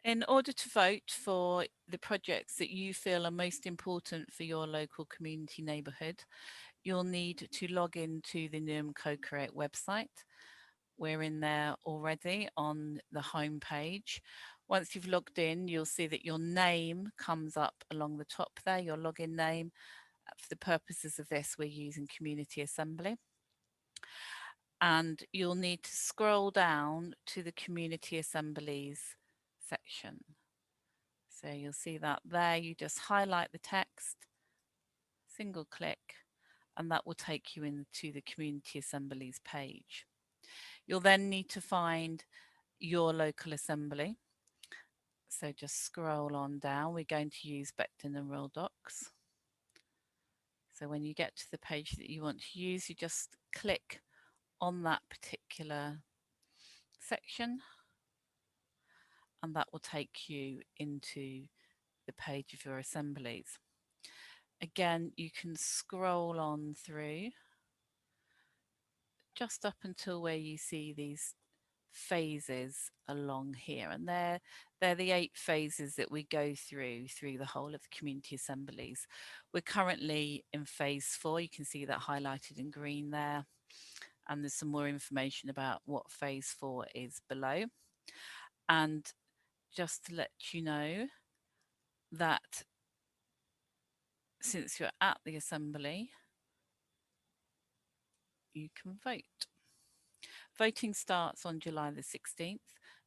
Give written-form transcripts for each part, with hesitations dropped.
In order to vote for the projects that you feel are most important for your local community neighbourhood, you'll need to log into the Newham Co-Create website. We're in there already on the home page. Once you've logged in, you'll see that your name comes up along the top there, your login name. For the purposes of this, we're using Community Assembly. And you'll need to scroll down to the Community Assemblies section. So you'll see that there, you just highlight the text, single click, and that will take you into the Community Assemblies page. You'll then need to find your local assembly. So just scroll on down. We're going to use Beckton and Royal Docs. So when you get to the page that you want to use, you just click on that particular section, and that will take you into the page of your assemblies. Again, you can scroll on through just up until where you see these phases along here, and they're the 8 phases that we go through the whole of the community assemblies. We're currently in phase 4. You can see that highlighted in green there, and there's some more information about what phase 4 is below. And just to let you know that since you're at the assembly, you can vote. Voting starts on July the 16th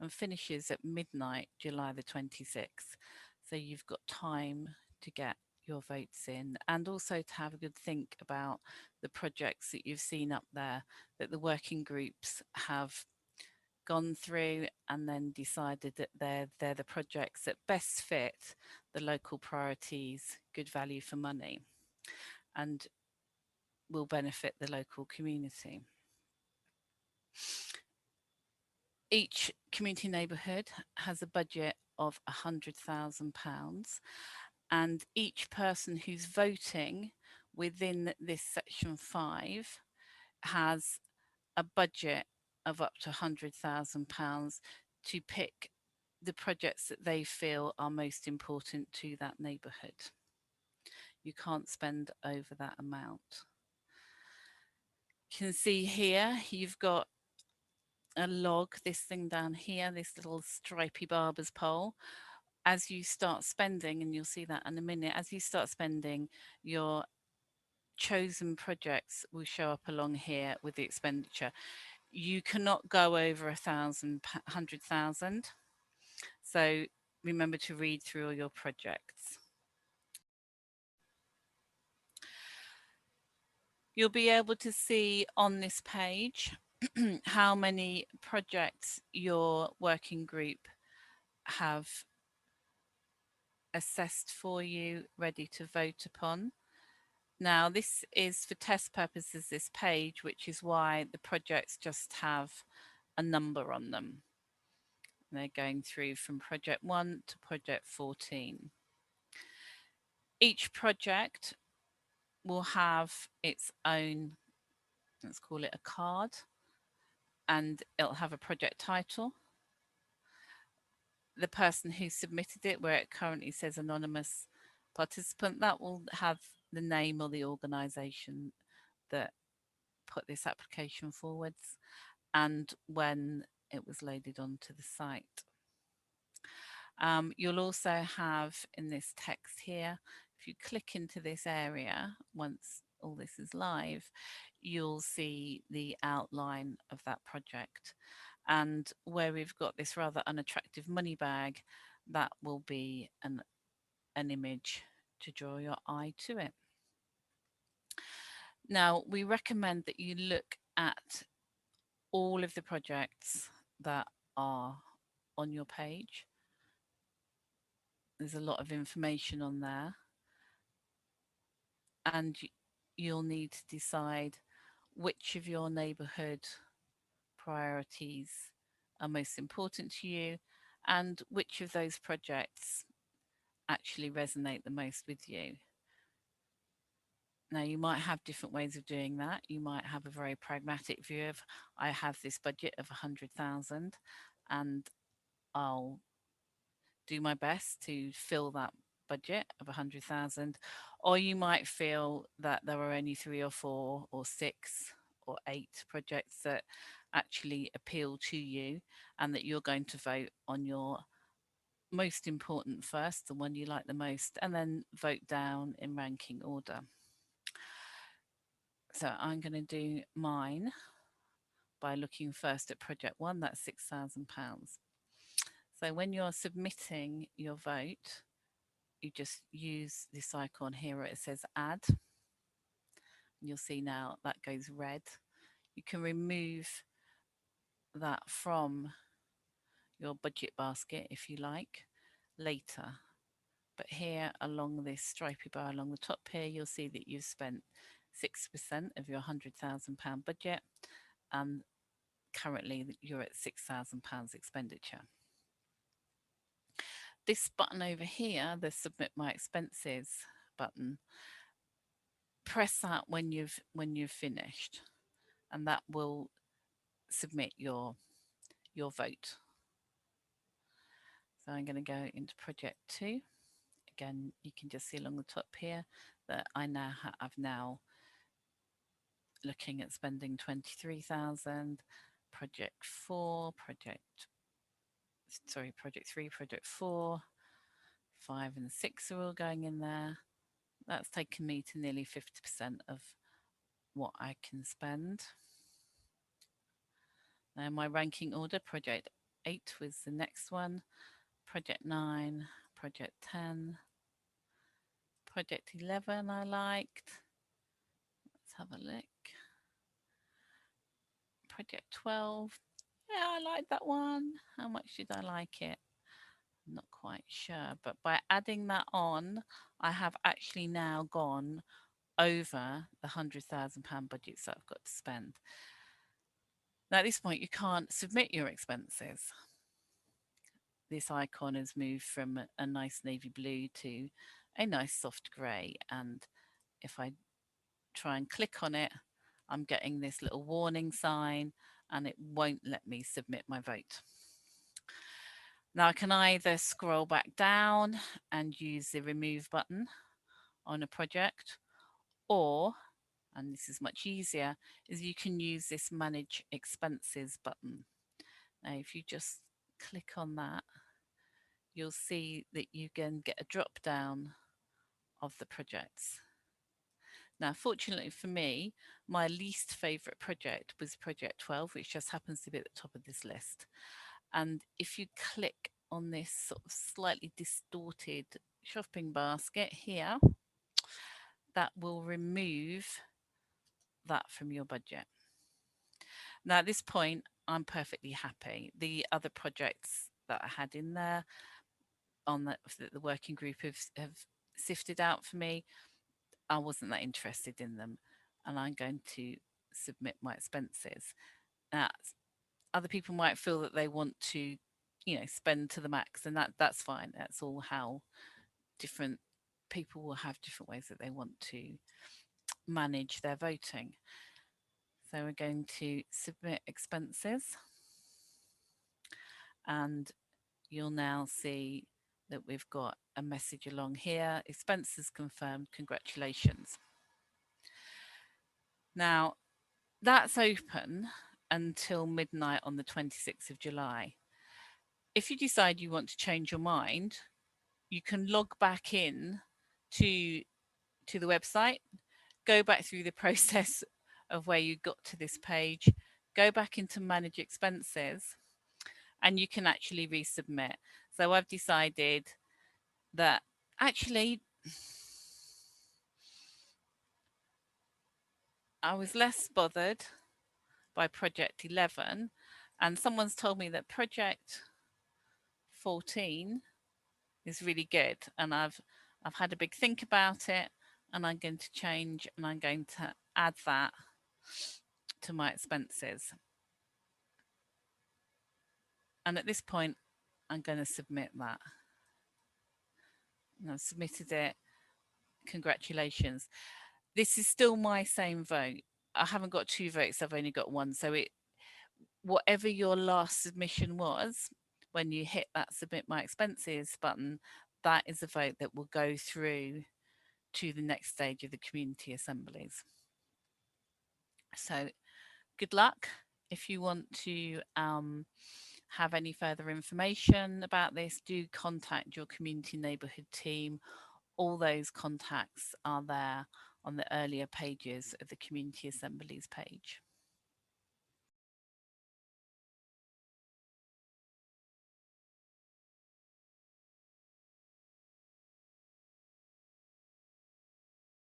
and finishes at midnight, July the 26th. So you've got time to get your votes in, and also to have a good think about the projects that you've seen up there that the working groups have gone through and then decided that they're the projects that best fit the local priorities, good value for money, and will benefit the local community. Each community neighbourhood has a budget of £100,000, and each person who's voting within this section 5 has a budget of up to £100,000 to pick the projects that they feel are most important to that neighbourhood. You can't spend over that amount. You can see here you've got a log, this thing down here, this little stripy barber's pole. As you start spending, and you'll see that in a minute, as you start spending, your chosen projects will show up along here with the expenditure. You cannot go over 100,000. So remember to read through all your projects. You'll be able to see on this page how many projects your working group have assessed for you, ready to vote upon. Now, this is for test purposes, this page, which is why the projects just have a number on them. And they're going through from project 1 to project 14. Each project will have its own, let's call it a card, and it'll have a project title. The person who submitted it, where it currently says anonymous participant, that will have the name or the organisation that put this application forwards and when it was loaded onto the site. You'll also have in this text here, if you click into this area, once all this is live, you'll see the outline of that project. And where we've got this rather unattractive money bag, that will be an image to draw your eye to it. Now, we recommend that you look at all of the projects that are on your page. There's a lot of information on there, and you'll need to decide which of your neighbourhood priorities are most important to you and which of those projects actually resonate the most with you. Now, you might have different ways of doing that. You might have a very pragmatic view of, I have this budget of 100,000 and I'll do my best to fill that budget of 100,000, or you might feel that there are only 3 or 4 or 6 or 8 projects that actually appeal to you, and that you're going to vote on your most important first, the one you like the most, and then vote down in ranking order. So I'm going to do mine by looking first at project 1, that's £6,000. So when you're submitting your vote, you just use this icon here where it says add. And you'll see now that goes red. You can remove that from your budget basket if you like later. But here along this stripy bar along the top here, you'll see that you've spent 6% of your £100,000 budget, and currently you're at £6,000 expenditure. This button over here, the submit my expenses button, press that when you've finished, and that will submit your vote. So I'm going to go into project 2. Again, you can just see along the top here that I've now looking at spending 23,000. Project 3, project 4, 5 and 6 are all going in there. That's taken me to nearly 50% of what I can spend. Now my ranking order, project 8 was the next one, project 9, project 10, project 11 I liked. Let's have a look. Project 12, yeah, I like that one. How much did I like it? I'm not quite sure, but by adding that on, I have actually now gone over the £100,000 budget that I've got to spend. Now at this point, you can't submit your expenses. This icon has moved from a nice navy blue to a nice soft grey, and if I try and click on it, I'm getting this little warning sign and it won't let me submit my vote. Now I can either scroll back down and use the remove button on a project, or, and this is much easier, is you can use this manage expenses button. Now if you just click on that, you'll see that you can get a drop down of the projects. Now, fortunately for me, my least favourite project was project 12, which just happens to be at the top of this list. And if you click on this sort of slightly distorted shopping basket here, that will remove that from your budget. Now, at this point, I'm perfectly happy. The other projects that I had in there on the working group have sifted out for me. I wasn't that interested in them, and I'm going to submit my expenses. Now, other people might feel that they want to, spend to the max, and that's fine. That's all how different people will have different ways that they want to manage their voting. So we're going to submit expenses, and you'll now see that we've got a message along here, expenses confirmed, congratulations. Now, that's open until midnight on the 26th of July. If you decide you want to change your mind, you can log back in to the website, go back through the process of where you got to this page, go back into manage expenses, and you can actually resubmit. So I've decided that actually I was less bothered by project 11, and someone's told me that project 14 is really good, and I've had a big think about it, and I'm going to change, and I'm going to add that to my expenses. And at this point, I'm going to submit that. And I've submitted it. Congratulations. This is still my same vote. I haven't got 2 votes, I've only got 1. So whatever your last submission was, when you hit that submit my expenses button, that is a vote that will go through to the next stage of the community assemblies. So good luck. If you want to have any further information about this, do contact your community neighbourhood team. All those contacts are there on the earlier pages of the community assemblies page.